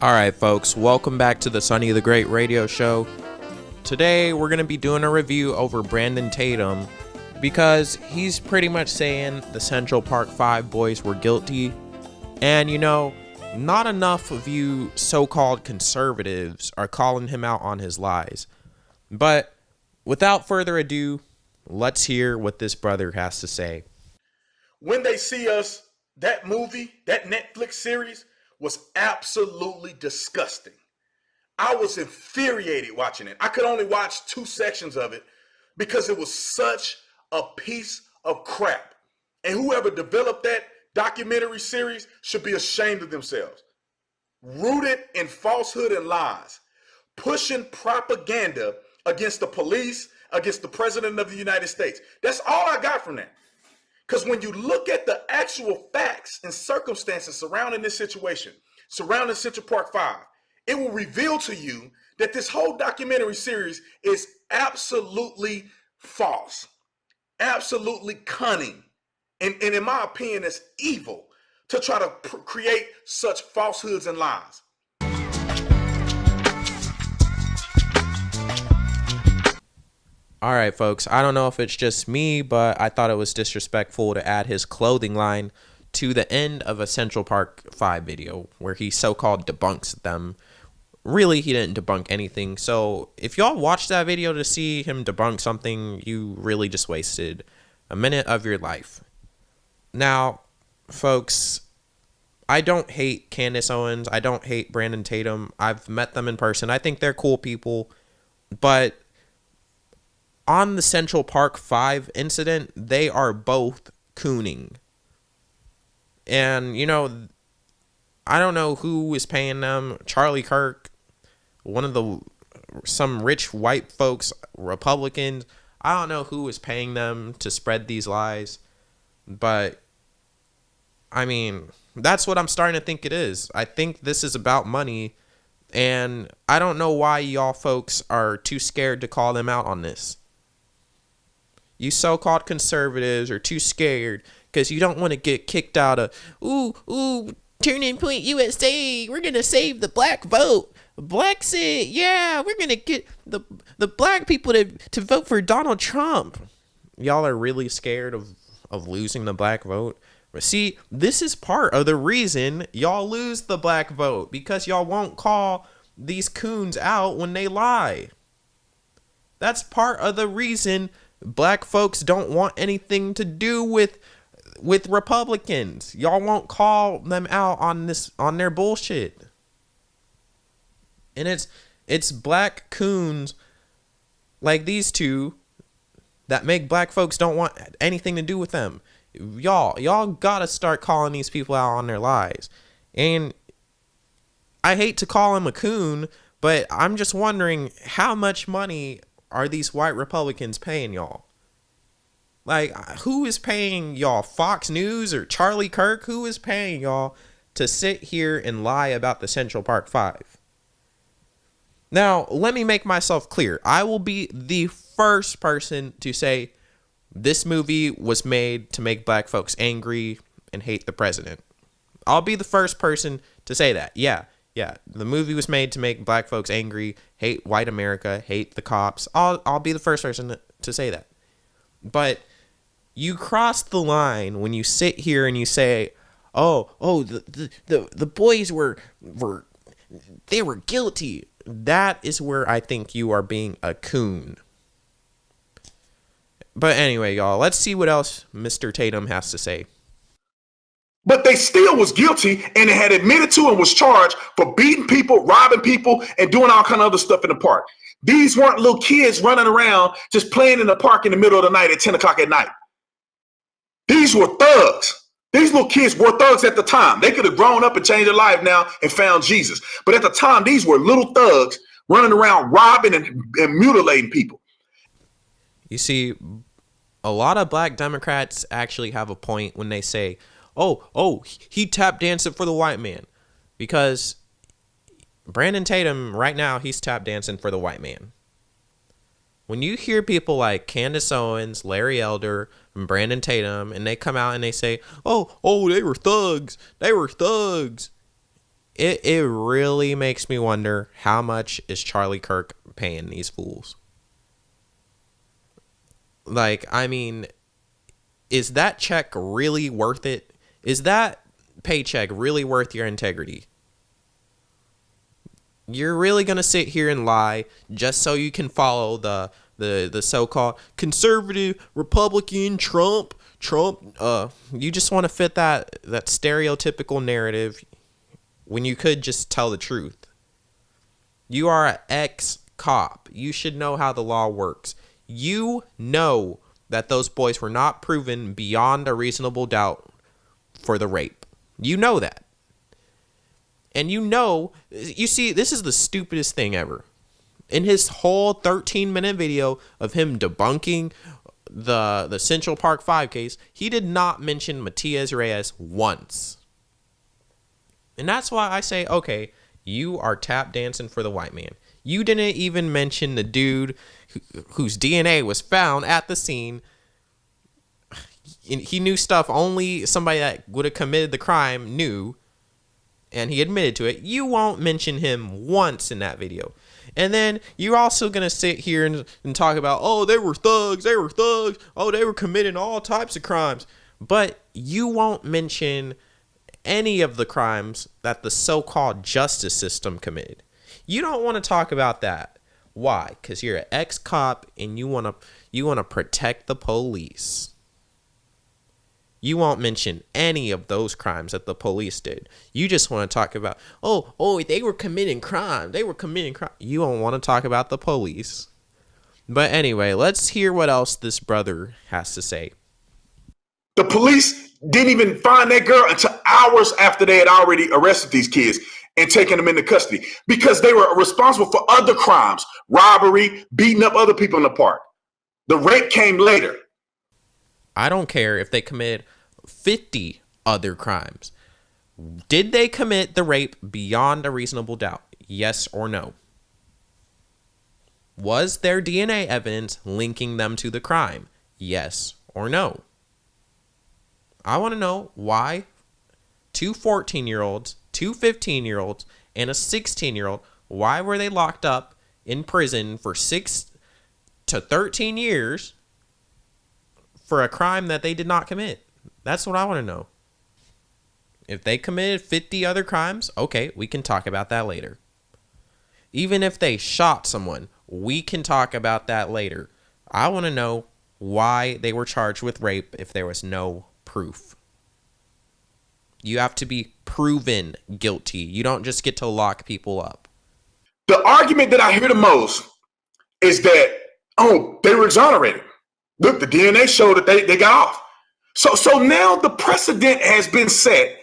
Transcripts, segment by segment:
All right, folks, welcome back to the Sonny the Great radio show. Today, we're going to be doing a review over Brandon Tatum because he's pretty much saying the Central Park 5 boys were guilty. And, not enough of you so-called conservatives are calling him out on his lies. But without further ado, let's hear what this brother has to say. When they see us, that movie, that Netflix series was absolutely disgusting. I was infuriated watching it. I could only watch 2 sections of it because it was such a piece of crap. And whoever developed that documentary series should be ashamed of themselves. Rooted in falsehood and lies, pushing propaganda against the police, against the president of the United States. That's all I got from that. Because when you look at the actual facts and circumstances surrounding this situation, surrounding Central Park 5, it will reveal to you that this whole documentary series is absolutely false, absolutely cunning, and in my opinion, it's evil to try to create such falsehoods and lies. All right, folks, I don't know if it's just me, but I thought it was disrespectful to add his clothing line to the end of a Central Park 5 video where he so-called debunks them. Really, he didn't debunk anything. So if y'all watched that video to see him debunk something, you really just wasted a minute of your life. Now, folks, I don't hate Candace Owens. I don't hate Brandon Tatum. I've met them in person. I think they're cool people. But on the Central Park 5 incident, they are both cooning. And, I don't know who is paying them. Charlie Kirk, some rich white folks, Republicans. I don't know who is paying them to spread these lies. But, that's what I'm starting to think it is. I think this is about money. And I don't know why y'all folks are too scared to call them out on this. You so-called conservatives are too scared because you don't want to get kicked out of, Turning Point USA, we're going to save the black vote. Brexit, yeah, we're going to get the black people to vote for Donald Trump. Y'all are really scared of losing the black vote. But see, this is part of the reason y'all lose the black vote, because y'all won't call these coons out when they lie. That's part of the reason black folks don't want anything to do with Republicans. Y'all won't call them out on their bullshit. And it's black coons like these two that make black folks don't want anything to do with them. Y'all gotta start calling these people out on their lies. And I hate to call him a coon, but I'm just wondering how much money are these white Republicans paying y'all? Like, who is paying y'all? Fox News or Charlie Kirk? Who is paying y'all to sit here and lie about the Central Park 5? Now, let me make myself clear. I will be the first person to say this movie was made to make black folks angry and hate the president. I'll be the first person to say that. Yeah, the movie was made to make black folks angry, hate white America, hate the cops. I'll be the first person to say that. But you cross the line when you sit here and you say, the boys were guilty. That is where I think you are being a coon. But anyway, y'all, let's see what else Mr. Tatum has to say. But they still was guilty, and they had admitted to and was charged for beating people, robbing people, and doing all kind of other stuff in the park. These weren't little kids running around just playing in the park in the middle of the night at 10 o'clock at night. These were thugs. These little kids were thugs at the time. They could have grown up and changed their life now and found Jesus. But at the time, these were little thugs running around robbing and mutilating people. You see, a lot of black Democrats actually have a point when they say, he tap dancing for the white man. Because Brandon Tatum, right now, he's tap dancing for the white man. When you hear people like Candace Owens, Larry Elder, and Brandon Tatum, and they come out and they say, they were thugs. it really makes me wonder, how much is Charlie Kirk paying these fools? Like, I mean, is that check really worth it? Is that paycheck really worth your integrity? You're really going to sit here and lie just so you can follow the so-called conservative Republican Trump, you just want to fit that stereotypical narrative when you could just tell the truth. You are an ex-cop. You should know how the law works. You know that those boys were not proven beyond a reasonable doubt for the rape. You know that. And you see, this is the stupidest thing ever. In his whole 13-minute video of him debunking the Central Park 5 case, he did not mention Matias Reyes once. And that's why I say, okay, you are tap dancing for the white man. You didn't even mention the dude whose DNA was found at the scene. He knew stuff only somebody that would have committed the crime knew, and he admitted to it. You won't mention him once in that video. And then you're also going to sit here and talk about, oh, they were thugs. Oh, they were committing all types of crimes. But you won't mention any of the crimes that the so-called justice system committed. You don't want to talk about that. Why? Because you're an ex-cop and you want to protect the police. You won't mention any of those crimes that the police did. You just want to talk about, oh, they were committing crime. You don't want to talk about the police. But anyway, let's hear what else this brother has to say. The police didn't even find that girl until hours after they had already arrested these kids and taken them into custody because they were responsible for other crimes, robbery, beating up other people in the park. The rape came later. I don't care if they committed 50 other crimes. Did they commit the rape beyond a reasonable doubt? Yes or no? Was there DNA evidence linking them to the crime? Yes or no? I want to know why 2 14-year-olds, 2 15-year-olds, and a 16-year-old, why were they locked up in prison for 6 to 13 years for a crime that they did not commit? That's what I want to know. If they committed 50 other crimes, okay, we can talk about that later. Even if they shot someone, we can talk about that later. I want to know why they were charged with rape if there was no proof. You have to be proven guilty. You don't just get to lock people up. The argument that I hear the most is that, they were exonerated. Look, the DNA showed that they got off. So now the precedent has been set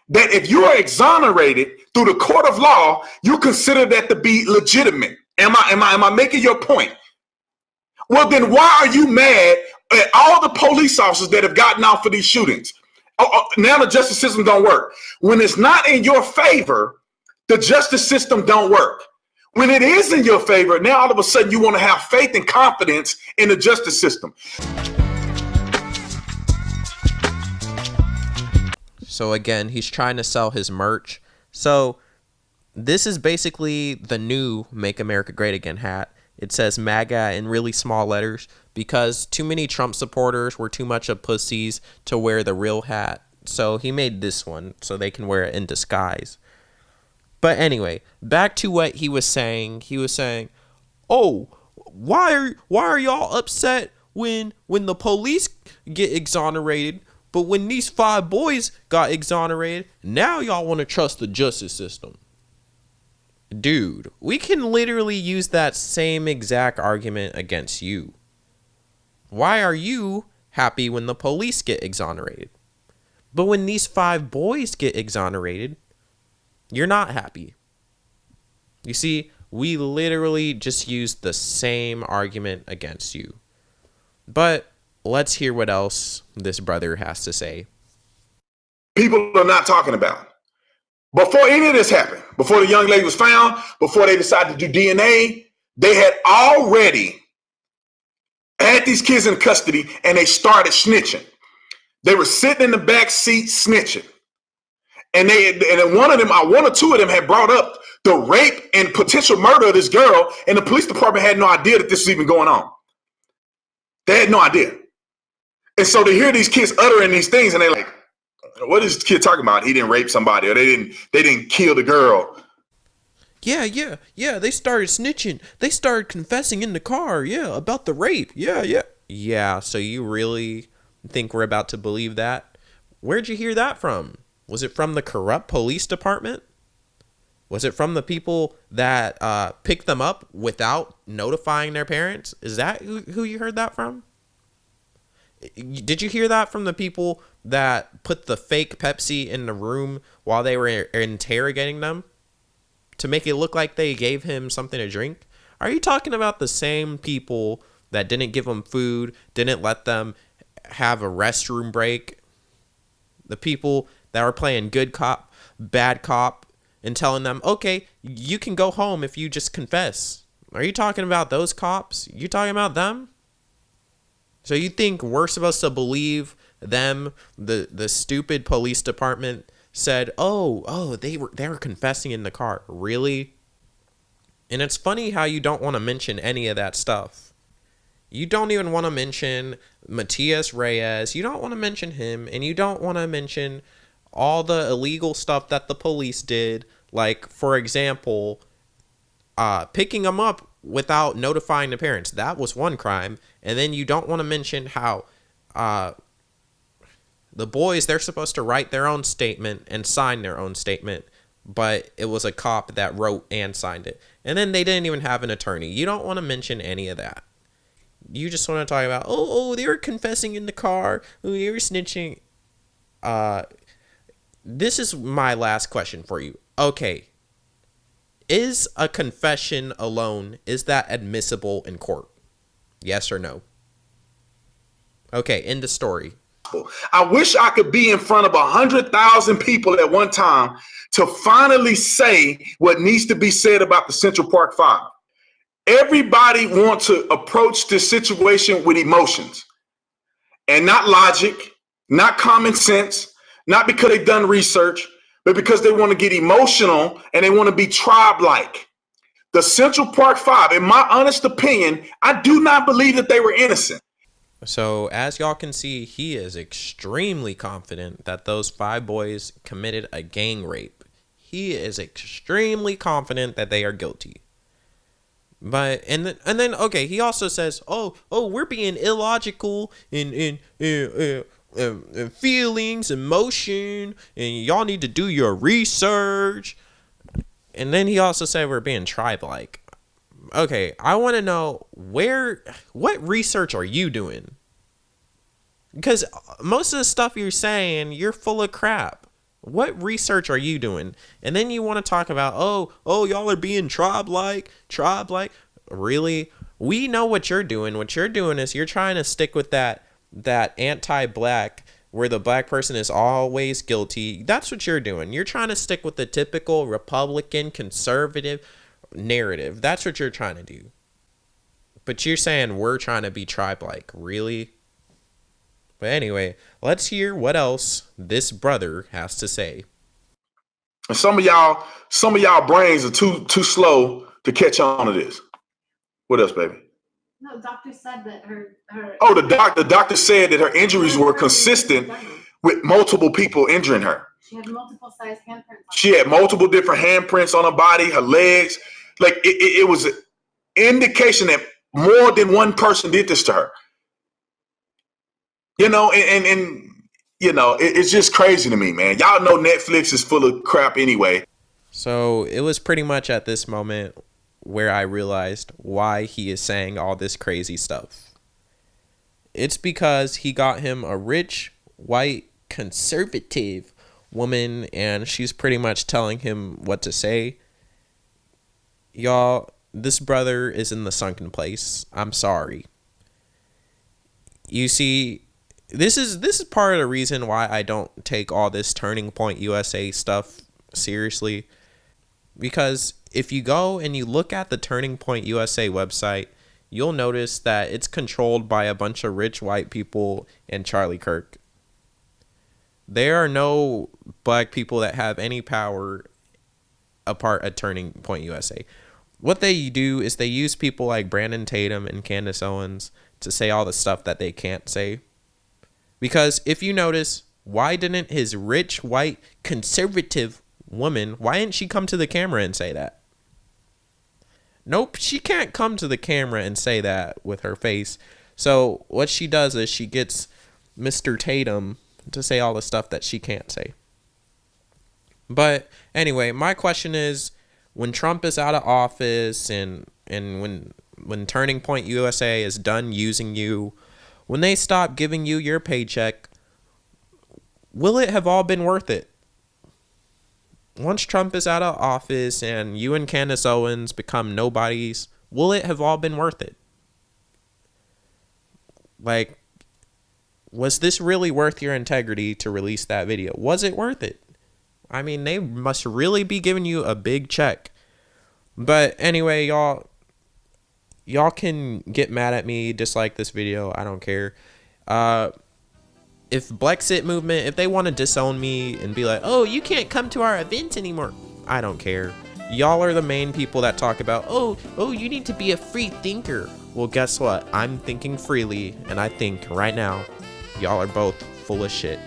that if you are exonerated through the court of law, you consider that to be legitimate. Am I making your point? Well, then why are you mad at all the police officers that have gotten off for these shootings? Now the justice system don't work. When it's not in your favor, the justice system don't work. When it is in your favor, now all of a sudden you want to have faith and confidence in the justice system. So again, he's trying to sell his merch. So this is basically the new Make America Great Again hat. It says MAGA in really small letters because too many Trump supporters were too much of pussies to wear the real hat. So he made this one so they can wear it in disguise. But anyway, back to what he was saying. He was saying, oh, why are y'all upset when the police get exonerated, but when these 5 boys got exonerated, now y'all want to trust the justice system? Dude, we can literally use that same exact argument against you. Why are you happy when the police get exonerated? But when these 5 boys get exonerated, you're not happy. You see, we literally just used the same argument against you. But let's hear what else this brother has to say. People are not talking about. Before any of this happened, before the young lady was found, before they decided to do DNA, they had already had these kids in custody and they started snitching. They were sitting in the back seat snitching. And then one or two of them had brought up the rape and potential murder of this girl, and the police department had no idea that this was even going on. They had no idea. And so to hear these kids uttering these things, and they're like, what is this kid talking about? He didn't rape somebody, or they didn't kill the girl. Yeah. They started snitching. They started confessing in the car. Yeah, about the rape. Yeah. Yeah, so you really think we're about to believe that? Where'd you hear that from? Was it from the corrupt police department? Was it from the people that picked them up without notifying their parents? Is that who you heard that from? Did you hear that from the people that put the fake Pepsi in the room while they were interrogating them to make it look like they gave him something to drink? Are you talking about the same people that didn't give them food, didn't let them have a restroom break? The people that were playing good cop, bad cop, and telling them, okay, you can go home if you just confess. Are you talking about those cops? You talking about them? So you think we're supposed to believe them? The stupid police department said, oh, they were confessing in the car. Really? And it's funny how you don't want to mention any of that stuff. You don't even want to mention Matias Reyes. You don't want to mention him, and you don't want to mention all the illegal stuff that the police did. Like, for example, picking them up without notifying the parents. That was one crime. And then you don't want to mention how the boys, they're supposed to write their own statement and sign their own statement, but it was a cop that wrote and signed it. And then they didn't even have an attorney. You don't want to mention any of that. You just want to talk about, they were confessing in the car. Oh, they were snitching. This is my last question for you. Okay. Is a confession alone, is that admissible in court? Yes or no? Okay, end the story. I wish I could be in front of 100,000 people at one time to finally say what needs to be said about the Central Park Five. Everybody wants to approach this situation with emotions and not logic, not common sense, not because they've done research, but because they want to get emotional and they want to be tribe-like. The Central Park Five, in my honest opinion, I do not believe that they were innocent. So as y'all can see, he is extremely confident that those 5 boys committed a gang rape. He is extremely confident that they are guilty. But and then okay, he also says, we're being illogical in feelings, emotion, and y'all need to do your research. And then he also said we're being tribe-like. Okay, I want to know what research are you doing? Because most of the stuff you're saying, you're full of crap. What research are you doing? And then you want to talk about, y'all are being tribe-like. Really? We know what you're doing. What you're doing is you're trying to stick with that anti-black, where the black person is always guilty. That's what you're doing. You're trying to stick with the typical Republican conservative narrative. That's what you're trying to do. But you're saying we're trying to be tribe-like. Really? But anyway, let's hear what else this brother has to say. Some of y'all brains are too slow to catch on to this. What else, baby? No, the doctor said that her. Oh, the doctor said that her injuries were consistent with multiple people injuring her. She had multiple size handprints. She had multiple different handprints on her body, her legs. Like it was an indication that more than one person did this to her. You know, and you know, it's just crazy to me, man. Y'all know Netflix is full of crap anyway. So it was pretty much at this moment where I realized why he is saying all this crazy stuff. It's because he got him a rich, white, conservative woman, and she's pretty much telling him what to say. Y'all, this brother is in the sunken place. I'm sorry. You see, this is part of the reason why I don't take all this Turning Point USA stuff seriously. Because if you go and you look at the Turning Point USA website, you'll notice that it's controlled by a bunch of rich white people and Charlie Kirk. There are no black people that have any power apart at Turning Point USA. What they do is they use people like Brandon Tatum and Candace Owens to say all the stuff that they can't say. Because if you notice, why didn't his rich, white, conservative woman, why didn't she come to the camera and say that? Nope, she can't come to the camera and say that with her face. So what she does is she gets Mr. Tatum to say all the stuff that she can't say. But anyway, my question is, when Trump is out of office and when Turning Point USA is done using you, when they stop giving you your paycheck, will it have all been worth it? Once Trump is out of office and you and Candace Owens become nobodies, will it have all been worth it? Like, was this really worth your integrity to release that video? Was it worth it? I mean, they must really be giving you a big check. But anyway, y'all can get mad at me, dislike this video. I don't care. If Brexit movement, if they want to disown me and be like, oh, you can't come to our events anymore, I don't care. Y'all are the main people that talk about, oh, you need to be a free thinker. Well, guess what? I'm thinking freely, and I think right now, y'all are both full of shit.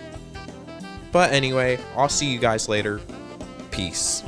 But anyway, I'll see you guys later. Peace.